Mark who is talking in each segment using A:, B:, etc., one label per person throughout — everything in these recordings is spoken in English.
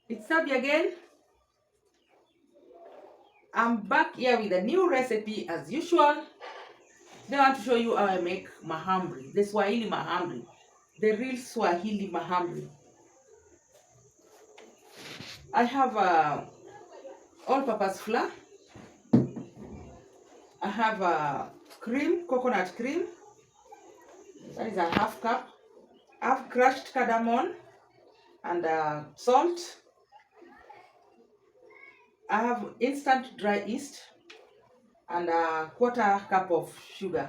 A: It's Sabi again. I'm back here with a new recipe as usual. Today I want to show you how I make Mahamri, the Swahili Mahamri, the real Swahili Mahamri. I have all-purpose flour. I have cream, coconut cream. That is a half cup. I have crushed cardamom and salt. I have instant dry yeast and a quarter cup of sugar.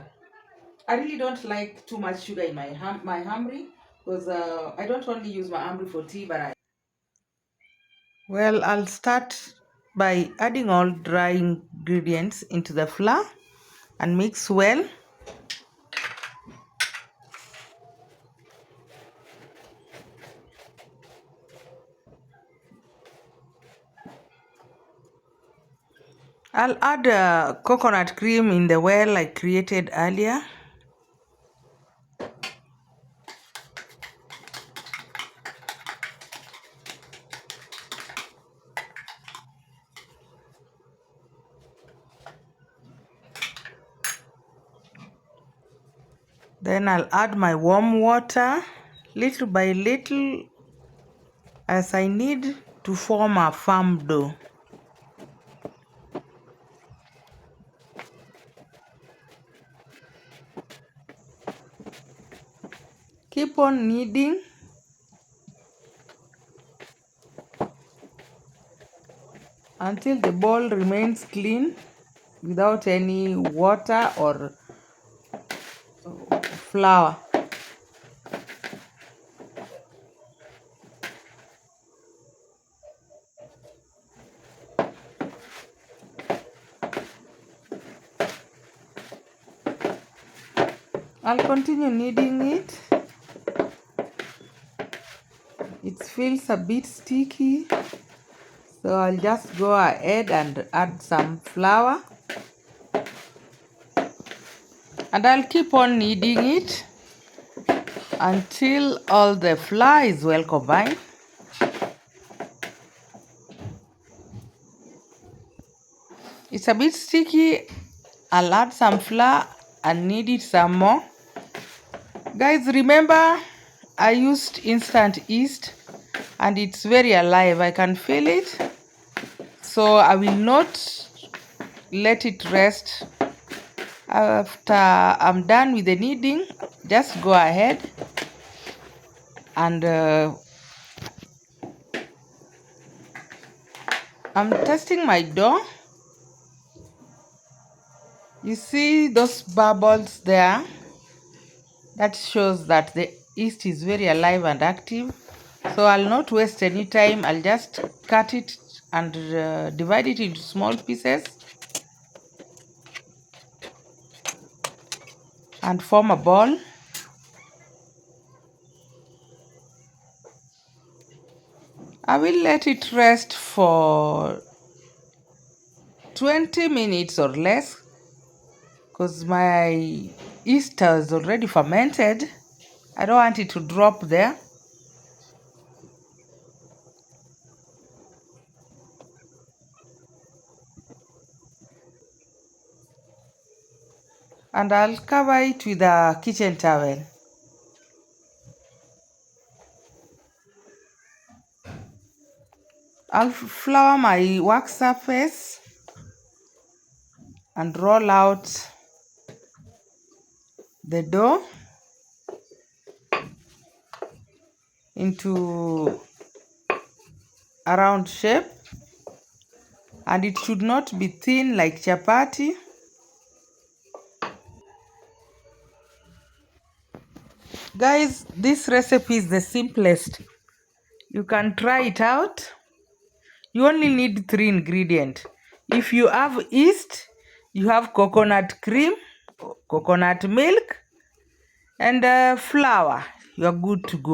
A: I really don't like too much sugar in my hamri because I don't only use my hamri for tea, but I'll start by adding all dry ingredients into the flour and mix well. I'll add coconut cream in the well I created earlier. Then I'll add my warm water little by little as I need to form a firm dough. Keep on kneading until the bowl remains clean without any water or flour. I'll continue kneading it. It feels a bit sticky, so I'll just go ahead and add some flour. And I'll keep on kneading it until all the flour is well combined. It's a bit sticky. I'll add some flour and knead it some more. Guys, remember I used instant yeast and it's very alive. I can feel it. So I will not let it rest. After I'm done with the kneading, just go ahead and I'm testing my dough. You see those bubbles there? That shows that the yeast is very alive and active. So I'll not waste any time. I'll just cut it and divide it into small pieces and form a ball. I will let it rest for 20 minutes or less because my yeast is already fermented. I don't want it to drop there. And I'll cover it with a kitchen towel. I'll flour my work surface and roll out the dough into a round shape, and it should not be thin like chapati. Guys, this recipe is the simplest. You can try it out. You only need 3 ingredients. If you have yeast, you have coconut cream, coconut milk, and flour. You are good to go.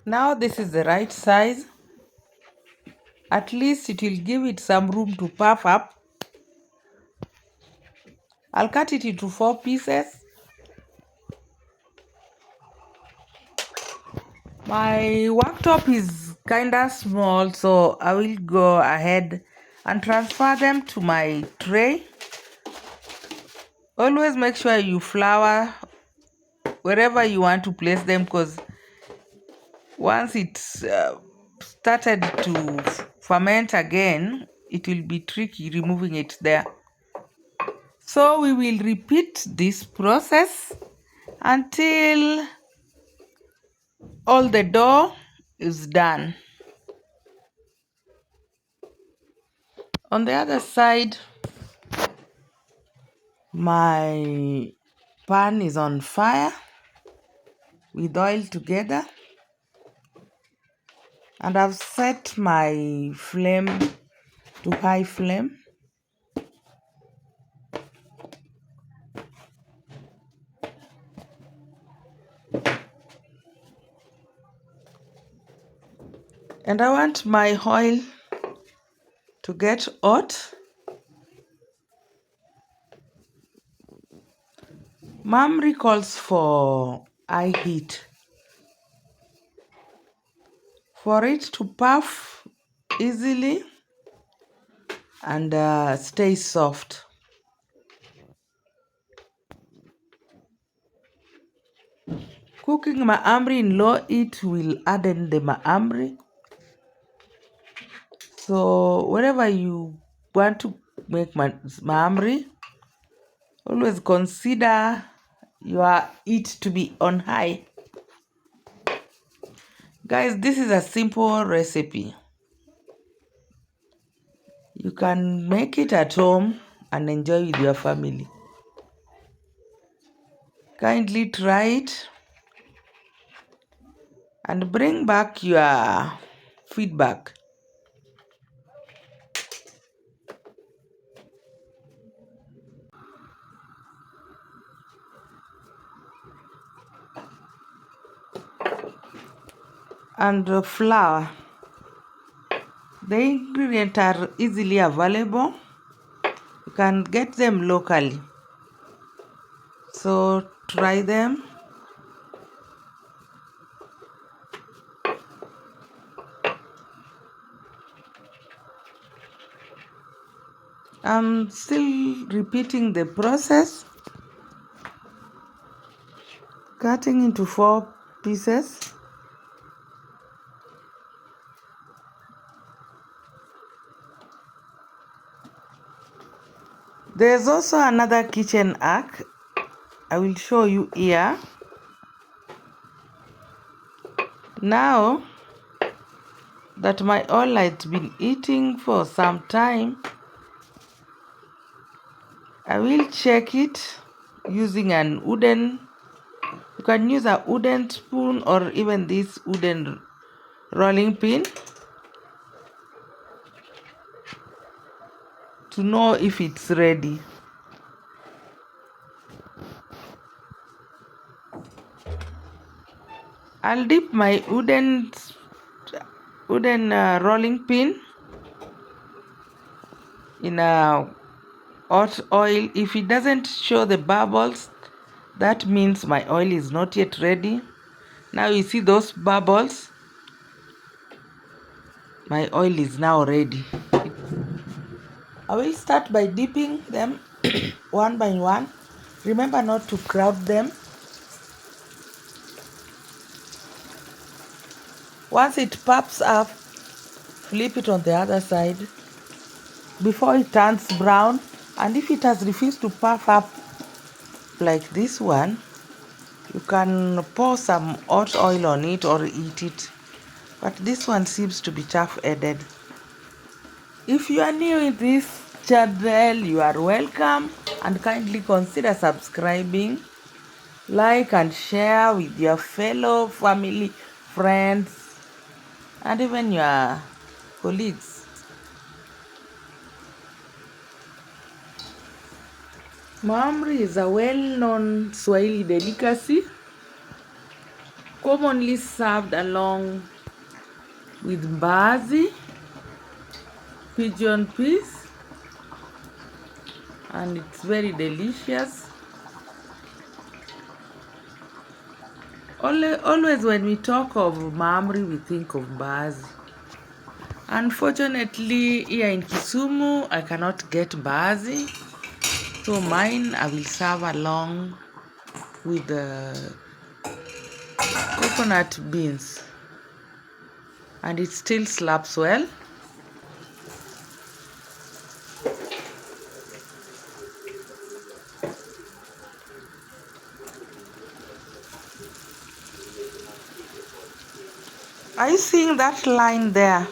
A: Now this is the right size. At least it will give it some room to puff up. I'll cut it into 4 pieces. My worktop is kinda small, so I will go ahead and transfer them to my tray. Always make sure you flour wherever you want to place them, because once it's started to ferment again, it will be tricky removing it there. So we will repeat this process until all the dough is done. On the other side, my pan is on fire with oil together, and I've set my flame to high flame. And I want my oil to get hot. Mahamri calls for high heat for it to puff easily and stay soft. Cooking mahamri in low heat will harden the mahamri. So whenever you want to make mahamri, always consider your heat to be on high. Guys, this is a simple recipe. You can make it at home and enjoy with your family. Kindly try it and bring back your feedback. And the flour. The ingredients are easily available. You can get them locally. So try them. I'm still repeating the process. Cutting into 4 pieces. There's also another kitchen hack I will show you here. Now that my oil has been heating for some time, I will check it using you can use a wooden spoon or even this wooden rolling pin to know if it's ready. I'll dip my wooden rolling pin in a hot oil. If it doesn't show the bubbles, that means my oil is not yet ready. Now you see those bubbles. My oil is now ready. I will start by dipping them one by one. Remember not to crowd them. Once it pops up, flip it on the other side before it turns brown. And if it has refused to puff up like this one, you can pour some hot oil on it or eat it. But this one seems to be tough-headed. If you are new in this channel, you are welcome, and kindly consider subscribing, like and share with your fellow family, friends, and even your colleagues. Mahamri is a well-known Swahili delicacy, commonly served along with mbaazi, pigeon peas, and it's very delicious. Always when we talk of Mahamri, we think of mbaazi. Unfortunately, here in Kisumu, I cannot get mbaazi. So mine, I will serve along with the coconut beans. And it still slaps well. Are you seeing that line there?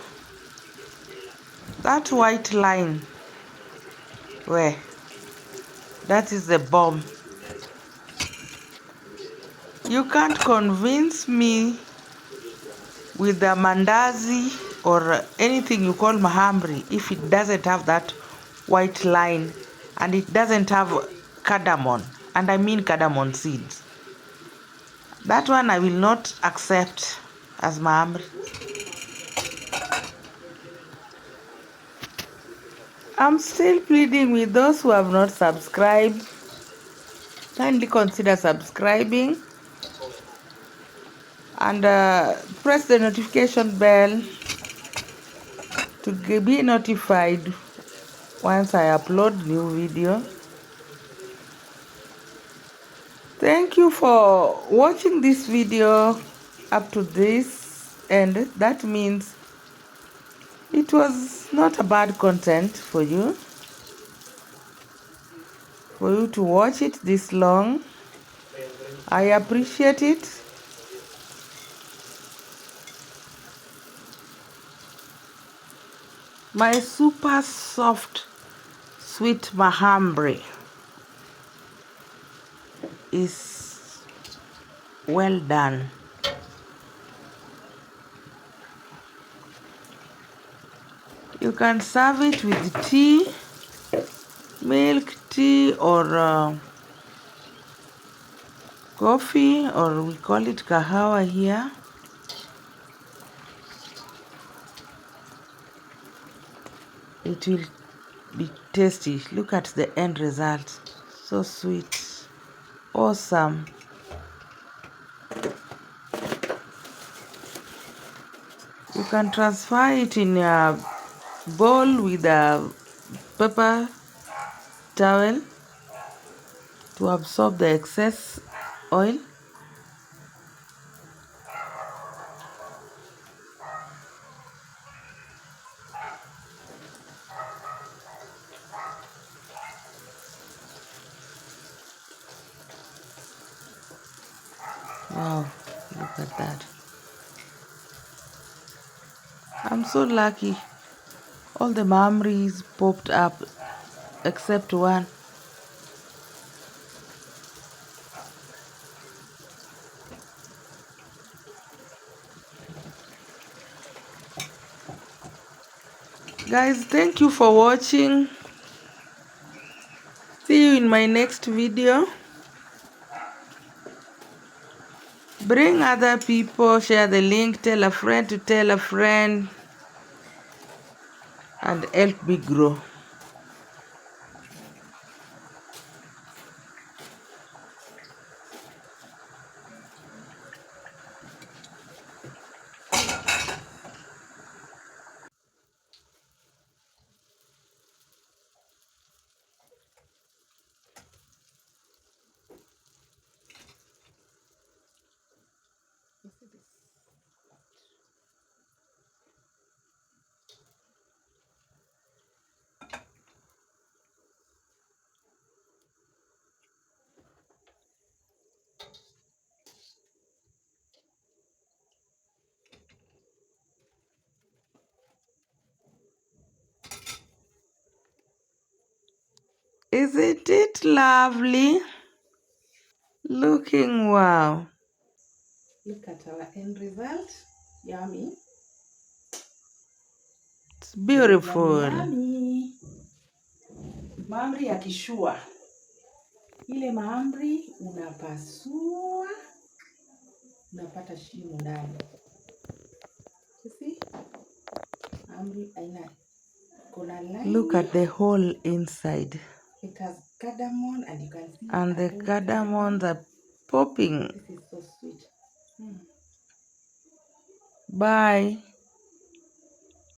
A: That white line? Where? That is the bomb. You can't convince me with the mandazi or anything you call mahamri if it doesn't have that white line and it doesn't have cardamom, and I mean cardamom seeds. That one I will not accept as mahamri. I'm still pleading with those who have not subscribed. Kindly consider subscribing and press the notification bell to be notified once I upload new video. Thank you for watching this video up to this end. That means it was not a bad content for you to watch it this long. I appreciate it. My super soft sweet mahamri is well done. You can serve it with tea, milk tea, or coffee, or we call it kahawa here. It will be tasty. Look at the end result. So sweet. Awesome. You can transfer it in a bowl with a paper towel to absorb the excess oil. Wow, look at that. I'm so lucky. All the Mahamris popped up except one. Guys, thank you for watching. See you in my next video. Bring other people, share the link, tell a friend to tell a friend, and help me grow. Isn't it lovely? Looking wow. Look at our end result. Yummy. It's beautiful. Yummy. Mahamri ya kishua. Ile mahamri unapasua, unapata shimo ndani. You see? Mahamri aina kuna line. Look at the hole inside. It has cardamom, and you can see. And the cardamoms are popping. This is so sweet. Bye.